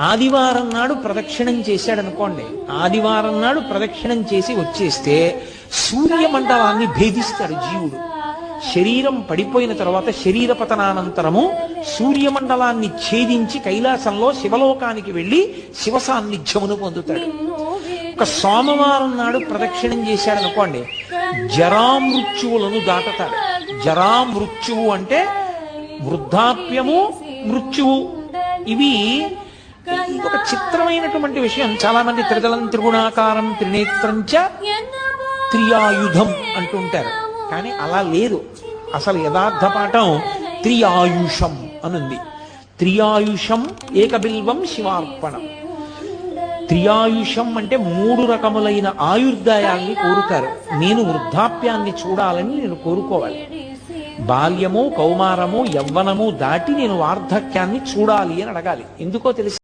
ఆదివారం నాడు ప్రదక్షిణం చేశాడనుకోండి, ఆదివారం నాడు ప్రదక్షిణం చేసి వచ్చేస్తే సూర్యమండలాన్ని భేదిస్తాడు జీవుడు. శరీరం పడిపోయిన తర్వాత శరీర పతనానంతరము సూర్యమండలాన్ని ఛేదించి కైలాసంలో శివలోకానికి వెళ్ళి శివ సాన్నిధ్యమును పొందుతాడు. ఒక సోమవారం నాడు ప్రదక్షిణం చేశాడనుకోండి, జరామృత్యువులను దాటతాడు. జరామృత్యువు అంటే వృద్ధాప్యము, మృత్యువు. ఇవి ఒక చిత్రమైనటువంటి విషయం. చాలా మంది త్రిదళం త్రిగుణాకారం త్రినేత్రంచ త్రియాయుధం అంటుంటారు, కానీ అలా లేదు. అసలు యథార్థ పాఠం త్రియాయుషం అనుంది. త్రియాయుషం ఏకబిల్వం శివార్పణం. త్రియాయుషం అంటే 3 రకములైన ఆయుర్దాయాల్ని కోరుతారు. నేను వృద్ధాప్యాన్ని చూడాలని నేను కోరుకోవాలి. బాల్యము, కౌమారము, యవ్వనము దాటి నేను వార్ధక్యాన్ని చూడాలి అని అడగాలి. ఎందుకో తెలుసు.